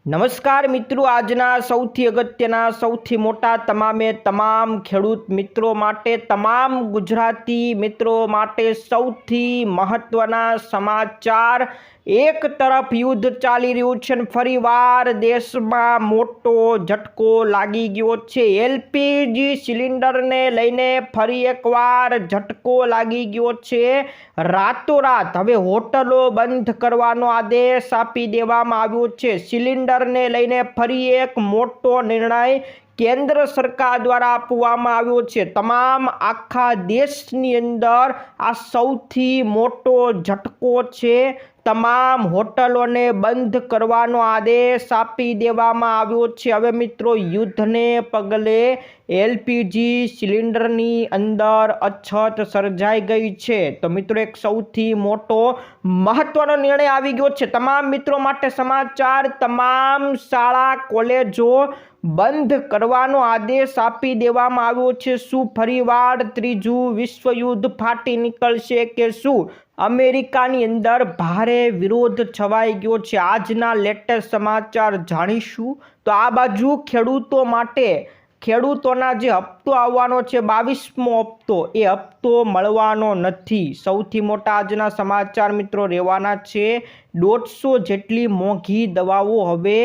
નમસ્કાર મિત્રો, આજના સૌથી અગત્યના સૌથી મોટા તમામ ખેડૂત મિત્રો માટે, તમામ ગુજરાતી મિત્રો માટે સૌથી મહત્વના સમાચાર। એક તરફ યુદ્ધ ચાલી રહ્યું છે અને ફરીવાર દેશમાં મોટો ઝટકો લાગી ગયો છે। એલપીજી સિલિન્ડરને લઈને ફરી એકવાર ઝટકો લાગી ગયો છે। રાતોરાત હવે હોટલો બંધ કરવાનો આદેશ આપી દેવામાં આવ્યો છે। સિલિન્ડરને લઈને ફરી એક મોટો નિર્ણય કેન્દ્ર સરકાર દ્વારા આપવામાં આવ્યો છે। તમામ આખા દેશની અંદર આ સૌથી મોટો ઝટકો છે। તમામ હોટલોને બંધ કરવાનો આદેશ આપી દેવામાં આવ્યો છે। હવે મિત્રો, યુદ્ધને પગલે એલપીજી સિલિન્ડરની અંદર અછત સર્જાઈ ગઈ છે। તો મિત્રો, એક સૌથી મોટો મહત્વનો નિર્ણય આવી ગયો છે તમામ મિત્રો માટે સમાચાર। તમામ શાળા કોલેજો બંધ કરવાનો આદેશ આપી દેવામાં આવ્યો છે। શું ફરીવાર ત્રીજું વિશ્વયુદ્ધ ફાટી નીકળશે કે શું? અમેરિકાની અંદર ભારે વિરોધ છવાઈ ગયો છે। આજના લેટેસ્ટ સમાચાર જાણીશું। તો આ બાજુ ખેડૂતો માટે ખેડૂતોના જે હપ્તો આવવાનો છે 22મો હપ્તો, એ હપ્તો મળવાનો નથી। સૌથી મોટા આજના સમાચાર મિત્રો રહેવાના છે। 150 જેટલી મોંઘી દવાઓ હવે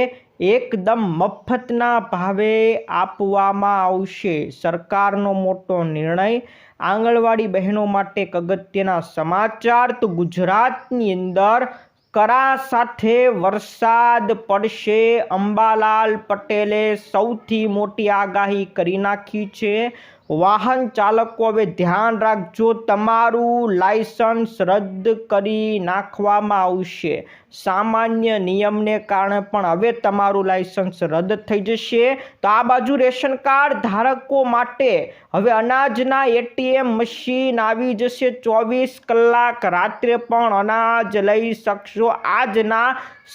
એકદમ મફતના ભાવે આપવામાં આવશે। સરકારનો મોટો નિર્ણય। આંગણવાડી બહેનો માટે એક અગત્યના સમાચાર। તો ગુજરાતની અંદર કરા સાથે વરસાદ પડશે। અંબાલાલ પટેલે સૌથી મોટી આગાહી કરી નાખી છે। વાહન ચાલકો હવે ધ્યાન રાખજો, તમારું લાયસન્સ રદ કરી નાખવામાં આવશે। સામાન્ય નિયમને કારણે પણ હવે તમારું લાયસન્સ રદ થઈ જશે। તો આ બાજુ રેશન કાર્ડ ધારકો માટે હવે અનાજના એટીએમ મશીન આવી જશે। 24 કલાક રાત્રે પણ અનાજ લઈ શકશો। આજના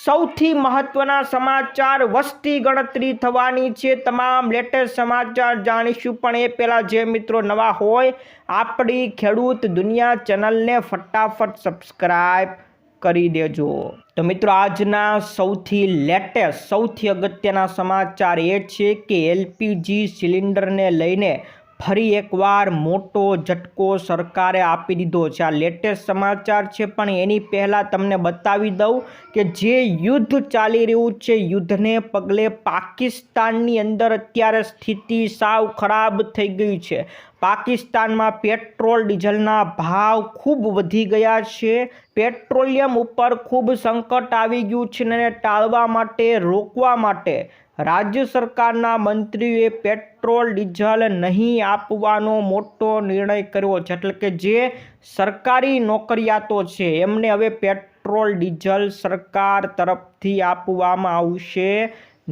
સૌથી મહત્વના સમાચાર। વસ્તી ગણતરી થવાની છે। તમામ લેટેસ્ટ સમાચાર જાણીશું, પણ એ પહેલા જે મિત્રો નવા હોય આપણી ખેડૂત દુનિયા ચેનલને ફટાફટ સબસ્ક્રાઇબ કરી દેજો। તો મિત્રો, આજના સૌથી લેટેસ્ટ સૌથી અગત્યના સમાચાર એ છે કે એલપીજી સિલિન્ડરને લઈને ફરી એકવાર મોટો ઝટકો સરકારે આપી દીધો છે। આ લેટેસ્ટ સમાચાર છે, પણ એની પહેલાં તમને બતાવી દઉં કે જે યુદ્ધ ચાલી રહ્યું છે, યુદ્ધને પગલે પાકિસ્તાનની અંદર અત્યારે સ્થિતિ સાવ ખરાબ થઈ ગઈ છે। પાકિસ્તાનમાં પેટ્રોલ ડીઝલના ભાવ ખૂબ વધી ગયા છે। પેટ્રોલિયમ ઉપર ખૂબ સંકટ આવી ગયું છે અને ટાળવા માટે, રોકવા માટે રાજ્ય સરકારના મંત્રીઓએ પેટ્રોલ ડીઝલ નહીં આપવાનો મોટો નિર્ણય કર્યો છે। એટલે કે જે સરકારી નોકરિયાતો છે એમને હવે પેટ્રોલ ડીઝલ સરકાર તરફથી આપવામાં આવશે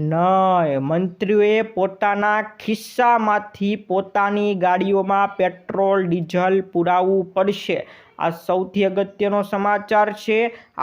નહીં। મંત્રીઓએ પોતાના ખિસ્સામાંથી પોતાની ગાડીઓમાં પેટ્રોલ ડીઝલ પુરાવવું પડશે। આ સૌથી અગત્યનો સમાચાર છે।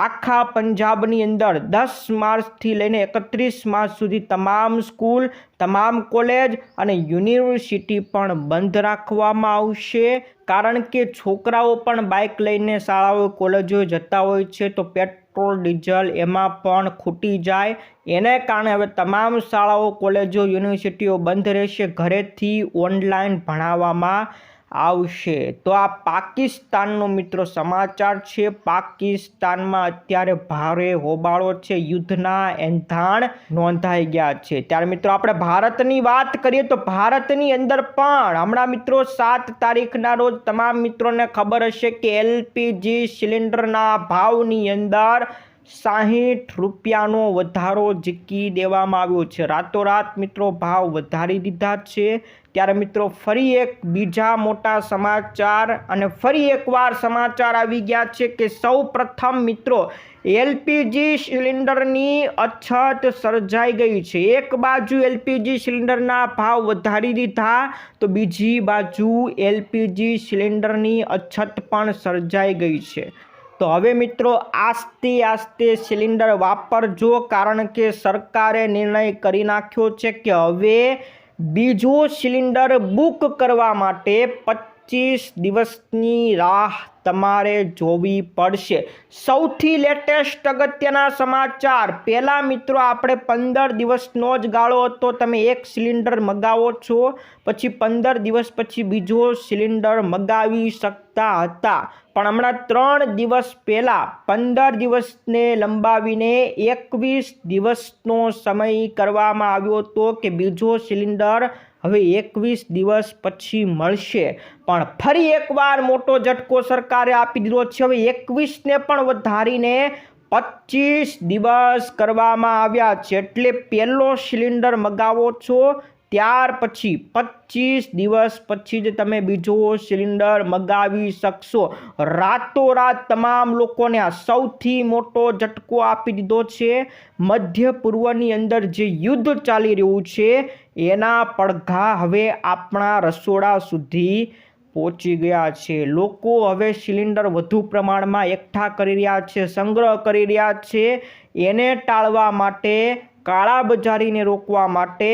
આખા પંજાબની અંદર 10 માર્ચથી લઈને 31 માર્ચ સુધી તમામ સ્કૂલ, તમામ કોલેજ અને યુનિવર્સિટી પણ બંધ રાખવામાં આવશે। કારણ કે છોકરાઓ પણ બાઇક લઈને શાળાઓ કોલેજો જતા હોય છે, તો પેટ્રોલ ડીઝલ એમાં પણ ખૂટી જાય, એને કારણે હવે તમામ શાળાઓ કોલેજો યુનિવર્સિટીઓ બંધ રહેશે। ઘરેથી ઓનલાઈન ભણાવવામાં આવશે। તો આ પાકિસ્તાનનો મિત્રો સમાચાર છે। પાકિસ્તાનમાં અત્યારે ભારે હોબાળો છે, યુદ્ધના એંધાણ નોંધાઈ ગયા છે। ત્યારે મિત્રો, આપણે ભારતની વાત કરીએ તો ભારતની અંદર પણ હમણાં મિત્રો 7 તારીખના રોજ તમામ મિત્રોને ખબર હશે કે એલપીજી સિલિન્ડરના ભાવની અંદર 60 રૂપિયાનો વધારો ઝીકી દેવામાં આવ્યો છે। રાતોરાત મિત્રો ભાવ વધારી દીધા છે। ત્યારે મિત્રો, ફરી એક બીજા મોટા સમાચાર અને ફરી એકવાર સમાચાર આવી ગયા છે કે સૌ પ્રથમ મિત્રો એલપીજી સિલિન્ડરની અછત સર્જાઈ ગઈ છે। એક બાજુ એલપીજી સિલિન્ડરના ભાવ વધારી દીધા, તો બીજી બાજુ એલપીજી સિલિન્ડરની અછત પણ સર્જાઈ ગઈ છે। તો હવે મિત્રો, આસ્તે આસ્તે સિલિન્ડર વાપરજો, કારણ કે સરકારે નિર્ણય કરી નાખ્યો છે કે હવે બીજો સિલિન્ડર બુક કરવા માટે 25 દિવસની રાહ તમારે જોવી પડશે। સૌથી લેટેસ્ટ અગત્યના સમાચાર। પહેલા મિત્રો આપણે 15 દિવસનો જ ગાળો હતો, તમે એક સિલિન્ડર મગાવો છો પછી 15 દિવસ પછી બીજો સિલિન્ડર મગાવી શકતા હતા, પણ હમણાં 3 દિવસ પહેલા 15 દિવસને લંબાવીને 21 દિવસનો સમય કરવામાં આવ્યો હતો કે બીજો સિલિન્ડર હવે 21 દિવસ પછી મળશે। પણ ફરી એકવાર મોટો ઝટકો સરકારે આપી દીધો છે। હવે 21ને પણ વધારીને 25 દિવસ કરવામાં આવ્યા છે, એટલે પહેલો સિલિન્ડર મગાવો છો ત્યાર પછી 25 દિવસ પછી જ તમે બીજો સિલિન્ડર મગાવી શકશો। રાતોરાત તમામ લોકોને આ સૌથી મોટો ઝટકો આપી દીધો છે। મધ્ય પૂર્વની અંદર જે યુદ્ધ ચાલી રહ્યું છે એના પડઘા હવે આપણા રસોડા સુધી પહોંચી ગયા છે। લોકો હવે સિલિન્ડર વધુ પ્રમાણમાં એકઠા કરી રહ્યા છે, સંગ્રહ કરી રહ્યા છે। એને ટાળવા માટે, કાળાબજારીને રોકવા માટે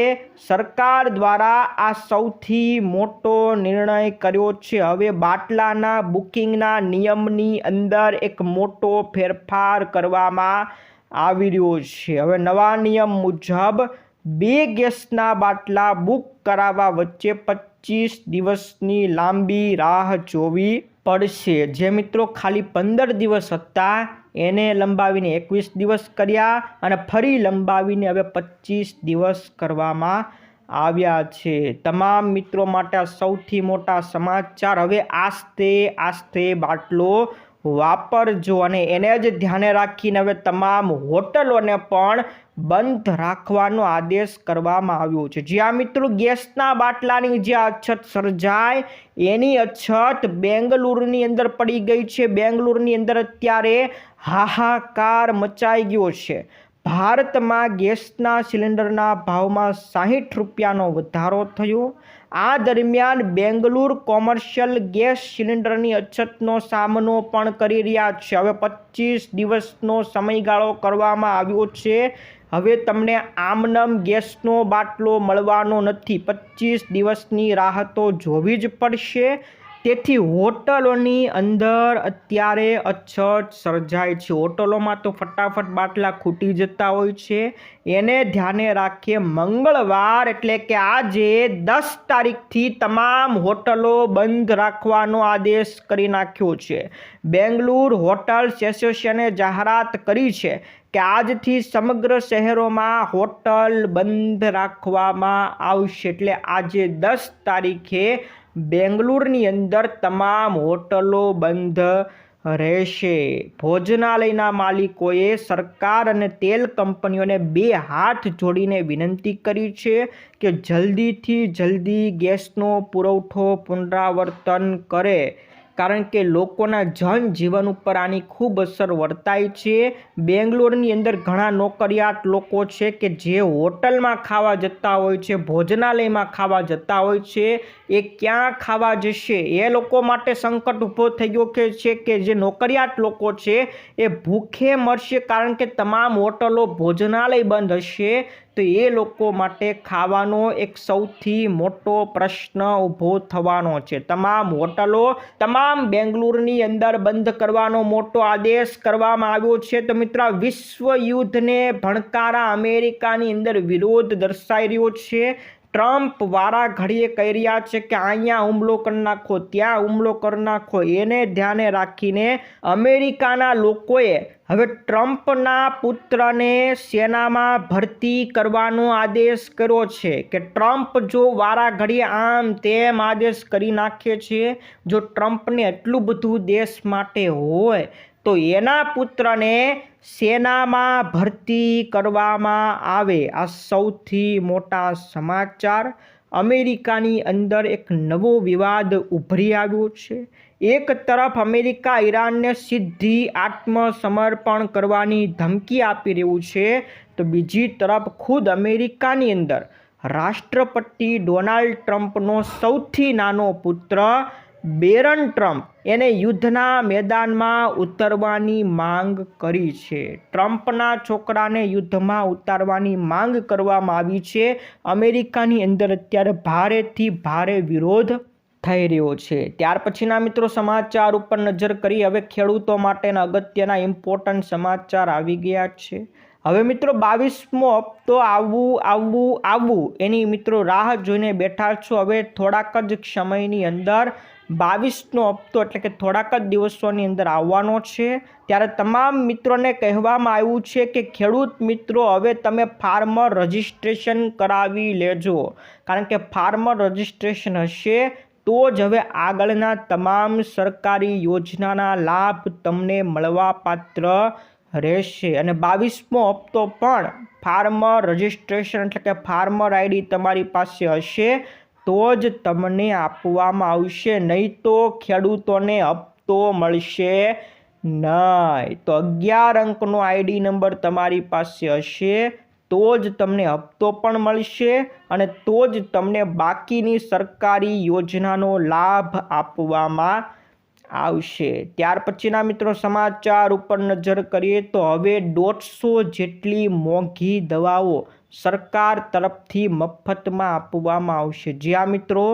સરકાર દ્વારા આ સૌથી મોટો નિર્ણય કર્યો છે। હવે બાટલાના બુકિંગના નિયમની અંદર એક મોટો ફેરફાર કરવામાં આવી રહ્યો છે। હવે નવા નિયમ મુજબ 2 ગેસના બાટલા બુક કરાવવા વચ્ચે 25 દિવસની લાંબી રાહ જોવી પડશે। જે મિત્રો ખાલી 15 દિવસ હતા એને લંબાવીને 21 દિવસ કર્યા અને ફરી લંબાવીને હવે 25 દિવસ કરવામાં આવ્યા છે। તમામ મિત્રો માટે આ સૌથી મોટા સમાચાર। હવે આસ્તે આસ્તે બાટલો વાપરજો અને એને જ ધ્યાને રાખીને હવે તમામ હોટલોને પણ બંધ રાખવાનો આદેશ કરવામાં આવ્યો છે। જ્યાં મિત્રો ગેસના બાટલાની જે અછત સર્જાય એની અછત બેંગલુરુની અંદર પડી ગઈ છે। બેંગલુરુની અંદર અત્યારે હાહાકાર મચાઈ ગયો છે। ભારતમાં ગેસના સિલિન્ડરના ભાવમાં 60 રૂપિયાનો વધારો થયો। આ દરમિયાન બેંગલુરુ કોમર્શિયલ ગેસ સિલિન્ડરની અછતનો સામનો પણ કરી રહ્યા છે। હવે 25 દિવસનો સમયગાળો કરવામાં આવ્યો છે। હવે તમને આમનામ ગેસનો બાટલો મળવાનો નથી, 25 દિવસની રાહ તો જોવી જ પડશે। તેથી હોટલોની અંદર અત્યારે અછત સર્જાય છે। હોટલોમાં તો ફટાફટ બાટલા ખૂટી જતા હોય છે। એને ધ્યાને રાખીએ મંગળવાર એટલે કે આજે 10 તારીખથી તમામ હોટલો બંધ રાખવાનો આદેશ કરી નાખ્યો છે। બેંગલુરુ હોટલ્સ એસોસિએશને જાહેરાત કરી છે કે આજથી સમગ્ર શહેરોમાં હોટલ બંધ રાખવામાં આવશે। એટલે આજે 10 તારીખે બેંગલુરુની અંદર તમામ હોટલો બંધ રહેશે। ભોજનાલયના માલિકોએ સરકાર અને તેલ કંપનીઓને 2 હાથ જોડીને વિનંતી કરી છે કે જલ્દીથી જલ્દી ગેસનો પુરવઠો પુનરાવર્તન કરે, કારણ કે લોકોના જનજીવન ઉપર આની ખૂબ અસર વર્તાય છે। બેંગલુરુની અંદર ઘણા નોકરિયાત લોકો છે કે જે હોટલમાં ખાવા જતા હોય છે, ભોજનાલયમાં ખાવા જતા હોય છે, એ ક્યાં ખાવા જશે? એ લોકો માટે સંકટ ઊભો થઈ ગયો છે કે જે નોકરિયાત લોકો છે એ ભૂખે મરશે, કારણ કે તમામ હોટલો, ભોજનાલય બંધ હશે તો એ લોકો માટે ખાવાનો એક સૌથી મોટો પ્રશ્ન ઊભો થવાનો છે। તમામ હોટલો તમામ બેંગલુરુની અંદર બંધ કરવાનો મોટો આદેશ કરવામાં આવ્યો છે। તો મિત્રો વિશ્વ યુદ્ધને ભણકારા અમેરિકાની અંદર વિરોધ દર્શાઈ રહ્યો છે। ટ્રમ્પ વારા ઘડીએ કહી રહ્યા છે કે અહીંયા હુમલો કરી નાખો, ત્યાં હુમલો કરી નાખો। એને ધ્યાને રાખીને અમેરિકાના લોકોએ હવે ટ્રમ્પના પુત્રને સેનામાં ભરતી કરવાનો આદેશ કર્યો છે કે ટ્રમ્પ જો વારા ઘડીએ આમ તેમ આદેશ કરી નાખે છે, જો ટ્રમ્પને એટલું બધું દેશ માટે હોય તો એના પુત્રને સેનામાં ભરતી કરવામાં આવે। આ સૌથી મોટા સમાચાર। અમેરિકાની અંદર એક નવો વિવાદ ઉભરી આવ્યો છે। એક તરફ અમેરિકા ઈરાનને સીધી આત્મસમર્પણ કરવાની ધમકી આપી રહ્યું છે, તો બીજી તરફ ખુદ અમેરિકાની અંદર રાષ્ટ્રપતિ ડોનાલ્ડ ટ્રમ્પનો સૌથી નાનો પુત્ર બેરન ટ્રમ્પ એને યુદ્ધના મેદાનમાં ઉતરવાની માંગ કરી છે। ટ્રમ્પના છોકરાને યુદ્ધમાં ઉતારવાની માંગ કરવામાં આવી છે। અમેરિકાની અંદર અત્યારે ભારેથી ભારે વિરોધ થઈ રહ્યો છે। ત્યાર પછીના મિત્રો સમાચાર ઉપર નજર કરી। હવે ખેડૂતો માટેના અગત્યના ઇમ્પોર્ટન્ટ સમાચાર આવી ગયા છે। હવે મિત્રો 22મો હપ્તો આવવું એની મિત્રો રાહ જોઈને બેઠા છો। હવે થોડાક જ સમયની અંદર 22નો હપ્તો એટલે કે થોડાક જ દિવસોની અંદર આવવાનો છે। ત્યારે તમામ મિત્રોને કહેવામાં આવ્યું છે કે ખેડૂત મિત્રો હવે તમે ફાર્મર રજિસ્ટ્રેશન કરાવી લેજો, કારણ કે ફાર્મર રજિસ્ટ્રેશન હશે તો જ હવે આગળના તમામ સરકારી યોજનાના લાભ તમને મળવા પાત્ર રહેશે। અને 22મો હપ્તો પણ ફાર્મર રજિસ્ટ્રેશન એટલે કે ફાર્મર આઈડી તમારી પાસે હશે તો જ તમને આપવામાં આવશે, નહીં તો ખેડૂતોને હપ્તો મળશે નહીં। તો 11 અંકનો આઈડી નંબર તમારી પાસે હશે તો જ તમને હપ્તો પણ મળશે અને તો જ તમને બાકીની સરકારી યોજનાનો લાભ આપવામાં આવશે। ત્યાર પછીના મિત્રો સમાચાર ઉપર નજર કરીએ તો હવે 150 જેટલી મોંઘી દવાઓ સરકાર તરફથી મફતમાં આપવામાં આવશે। જ્યાં મિત્રો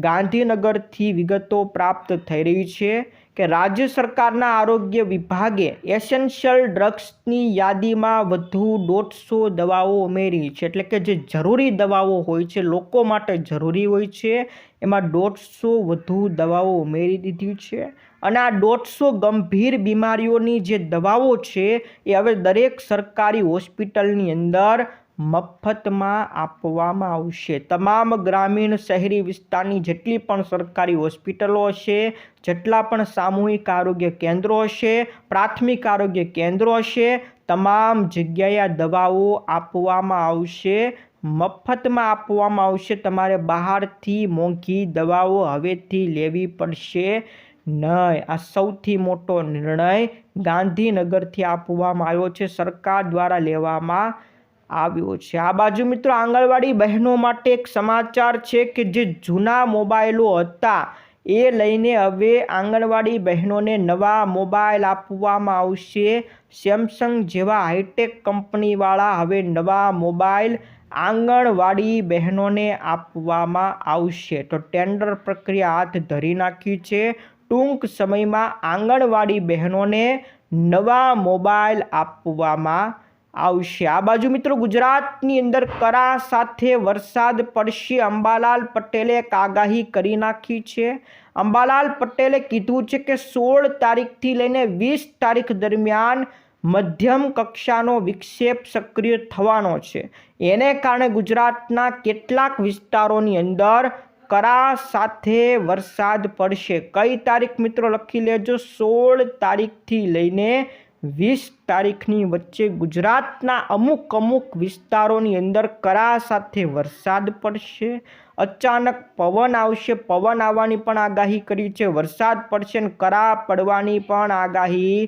ગાંધીનગરથી વિગતો પ્રાપ્ત થઈ રહી છે કે રાજ્ય સરકારના આરોગ્ય વિભાગે એસેન્શિયલ ડ્રગ્સની યાદીમાં વધુ 150 દવાઓ ઉમેરી છે। એટલે કે જે જરૂરી દવાઓ હોય છે, લોકો માટે જરૂરી હોય છે, એમાં 150 વધુ દવાઓ ઉમેરી દીધી છે। અને આ 150 ગંભીર બીમારીઓની જે દવાઓ છે એ હવે દરેક સરકારી હોસ્પિટલની અંદર મફતમાં આપવામાં આવશે। તમામ ગ્રામીણ શહેરી વિસ્તારની જેટલી પણ સરકારી હોસ્પિટલો હશે, જેટલા પણ સામૂહિક આરોગ્ય કેન્દ્રો હશે, પ્રાથમિક આરોગ્ય કેન્દ્રો હશે, તમામ જગ્યાએ આ દવાઓ આપવામાં આવશે, મફતમાં આપવામાં આવશે। તમારે બહારથી મોંઘી દવાઓ હવેથી લેવી પડશે નહીં। આ સૌથી મોટો નિર્ણય ગાંધીનગરથી આપવામાં આવ્યો છે, સરકાર દ્વારા લેવામાં આવ્યો છે। આ બાજુ મિત્રો આંગણવાડી બહેનો માટે એક સમાચાર છે કે જે જૂના મોબાઈલો હતા એ લઈને હવે આંગણવાડી બહેનોને નવા મોબાઈલ આપવામાં આવશે। સેમસંગ જેવા હાઈટેક કંપનીવાળા હવે નવા મોબાઈલ આંગણવાડી બહેનોને આપવામાં આવશે। તો ટેન્ડર પ્રક્રિયા હાથ ધરી નાખી છે। ટૂંક સમયમાં આંગણવાડી બહેનોને નવા મોબાઈલ આપવામાં આવશે। આ બાજુ મિત્રો ગુજરાતની અંદર કરા સાથે વરસાદ પડશે। અંબાલાલ પટેલે એક આગાહી કરી નાખી છે। અંબાલાલ પટેલે કીધું છે કે 16 તારીખથી લઈને 20 તારીખ દરમિયાન મધ્યમ કક્ષાનો વિક્ષેપ સક્રિય થવાનો છે। એને કારણે ગુજરાતના કેટલાક વિસ્તારોની અંદર કરા સાથે વરસાદ પડશે। કઈ તારીખ મિત્રો લખી લેજો, 16 તારીખથી લઈને 20 તારીખની વચ્ચે ગુજરાતના અમુક વિસ્તારોની અંદર કરા સાથે વરસાદ પડશે। અચાનક પવન આવશે, પવન આવવાની પણ આગાહી કરી છે, વરસાદ પડશે અને કરા પડવાની પણ આગાહી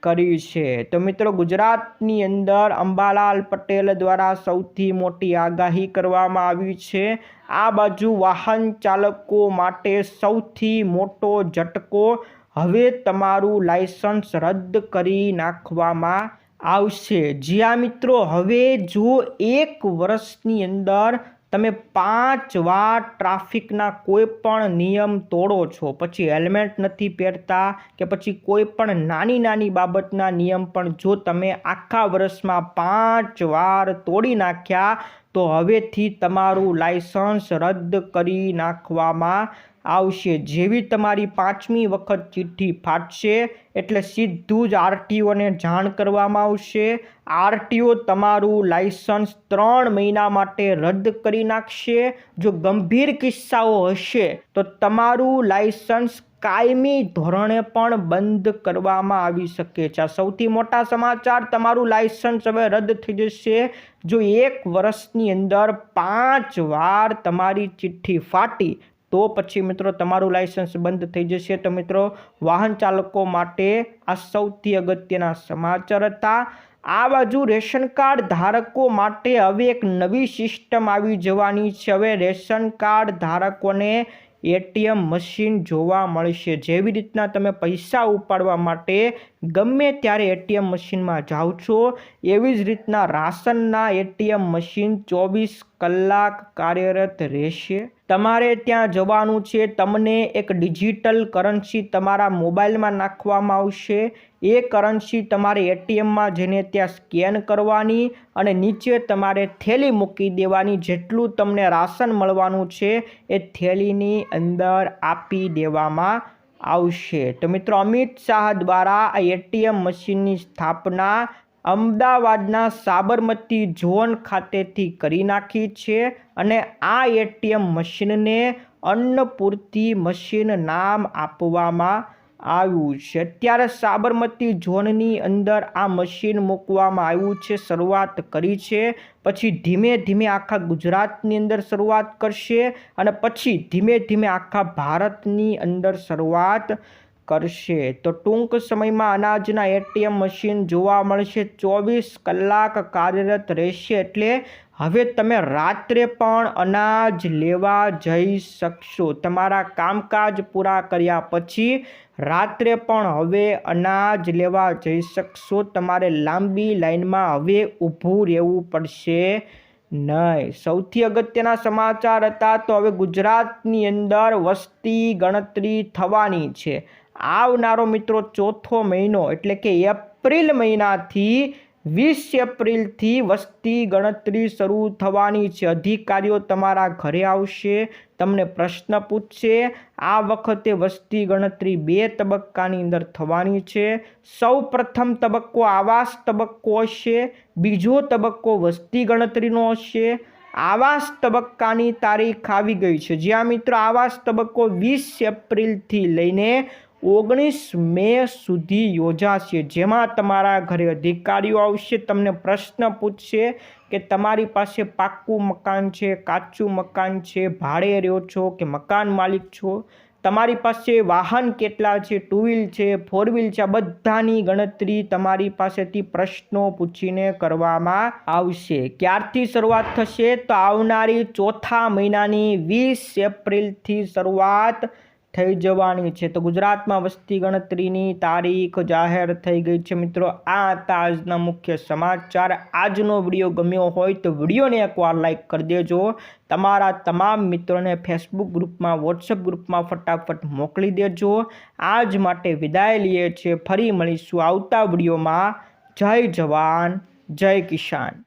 કરી છે। તો મિત્રો ગુજરાતની અંદર અંબાલાલ પટેલ દ્વારા સૌથી મોટી આગાહી કરવામાં આવી છે। આ બાજુ વાહન ચાલકો માટે સૌથી મોટો ઝટકો, હવે તમારું લાયસન્સ રદ કરી નાખવામાં આવશે। જ્યાં મિત્રો હવે જો 1 વર્ષની અંદર તમે 5 વાર ટ્રાફિકના કોઈ પણ નિયમ તોડો છો, પછી હેલ્મેટ નથી પહેરતા કે પછી કોઈ પણ નાની બાબતના નિયમ પણ જો તમે આખા વર્ષમાં 5 વાર તોડી નાખ્યા તો હવેથી તમારું લાયસન્સ રદ કરી નાખવામાં આવશે। જેવી તમારી 5મી વખત ચિઠ્ઠી ફાટશે એટલે સીધું જ આરટીઓને જાણ કરવામાં આવશે। આરટીઓ તમારું લાયસન્સ 3 મહિના માટે રદ કરી નાખશે। જો ગંભીર કિસ્સાઓ હશે તો તમારું લાયસન્સ કાયમી ધોરણે પણ બંધ કરવામાં આવી શકે છે। આ સૌથી મોટા સમાચાર, તમારું લાયસન્સ હવે રદ થઈ જશે જો 1 વર્ષની અંદર 5 વાર તમારી ચિઠ્ઠી ફાટી તો પછી મિત્રો તમારું લાયસન્સ બંધ થઈ જશે। તો મિત્રો વાહન ચાલકો માટે આ સૌથી અગત્યના સમાચાર હતા। આ બાજુ રેશન કાર્ડ ધારકો માટે હવે એક નવી સિસ્ટમ આવી જવાની છે। હવે રેશન કાર્ડ ધારકોને એટીએમ મશીન જોવા મળશે। જેવી રીતના તમે પૈસા ઉપાડવા માટે ગમે ત્યારે એટીએમ મશીનમાં જાઓ છો, એવી જ રીતના રાશનના એટીએમ મશીન 24 કલાક કાર્યરત રહેશે। તમારે ત્યાં જવાનું છે, તમને એક ડિજિટલ કરન્સી તમારા મોબાઈલમાં નાખવામાં આવશે। એ કરન્સી તમારે એટીએમમાં જઈને ત્યાં સ્કેન કરવાની અને નીચે તમારે થેલી મૂકી દેવાની। જેટલું તમને રાશન મળવાનું છે એ થેલીની અંદર આપી દેવામાં આવશે। તો મિત્રો, અમિત શાહ દ્વારા આ એટીએમ મશીનની સ્થાપના અમદાવાદના સાબરમતી ઝોન ખાતેથી કરી નાખી છે અને આ એટીએમ મશીનને અન્નપૂર્તિ મશીન નામ આપવામાં આવ્યું છે। અત્યારે સાબરમતી ઝોનની અંદર આ મશીન મૂકવામાં આવ્યું છે, શરૂઆત કરી છે। પછી ધીમે ધીમે આખા ગુજરાતની અંદર શરૂઆત કરશે અને પછી ધીમે ધીમે આખા ભારતની અંદર શરૂઆત કરશે। તો ટૂંક સમયમાં અનાજના એટીએમ મશીન જોવા મળશે, 24 કલાક કાર્યરત રહેશે। એટલે હવે તમે રાત્રે પણ અનાજ લેવા જઈ શકશો। તમારા કામકાજ પૂરા કર્યા પછી રાત્રે પણ હવે અનાજ લેવા જઈ શકશો। તમારે લાંબી લાઈનમાં હવે ઊભું રહેવું પડશે નહીં। સૌથી અગત્યના સમાચાર હતા। તો હવે ગુજરાતની અંદર વસ્તી ગણતરી થવાની છે। આવનારો મિત્રો ચોથો મહિનો એટલે કે એપ્રિલ મહિનાથી 20 એપ્રિલથી વસ્તી ગણતરી શરૂ થવાની છે। અધિકારીઓ તમારા ઘરે આવશે, તમને પ્રશ્ન પૂછશે। આ વખતે વસ્તી ગણતરી 2 તબક્કાની અંદર થવાની છે। સૌ પ્રથમ તબક્કો આવાસ તબક્કો હશે, બીજો તબક્કો વસ્તી ગણતરીનો હશે। આવાસ તબક્કાની તારીખ આવી ગઈ છે, જ્યાં મિત્રો આવાસ તબક્કો 20 એપ્રિલથી લઈને 19 મે સુધી યોજાશે। જેમાં તમારા ઘરે અધિકારીઓ આવશે, તમને પ્રશ્ન પૂછશે કે તમારી પાસે પાક્કું મકાન છે, કાચું મકાન છે, ભાડે રહ્યો છો કે મકાન માલિક છો, તમારી પાસે વાહન કેટલા છે, 2 વ્હીલ છે, 4 વ્હીલ છે, આ બધાની ગણતરી તમારી પાસેથી પ્રશ્નો પૂછીને કરવામાં આવશે। ક્યારથી શરૂઆત થશે? તો આવનારી ચોથા મહિનાની 20 એપ્રિલથી શરૂઆત થઈ જવાની છે। તો ગુજરાતમાં વસ્તી ગણતરીની તારીખ જાહેર થઈ ગઈ છે। મિત્રો, આ હતા આજના મુખ્ય સમાચાર। આજનો વિડીયો ગમ્યો હોય તો વિડીયોને એકવાર લાઈક કરી દેજો। તમારા તમામ મિત્રોને ફેસબુક ગ્રુપમાં, વોટ્સએપ ગ્રુપમાં ફટાફટ મોકલી દેજો। આજ માટે વિદાય લઈએ છીએ, ફરી મળીશું આવતા વિડીયોમાં। જય જવાન, જય કિસાન।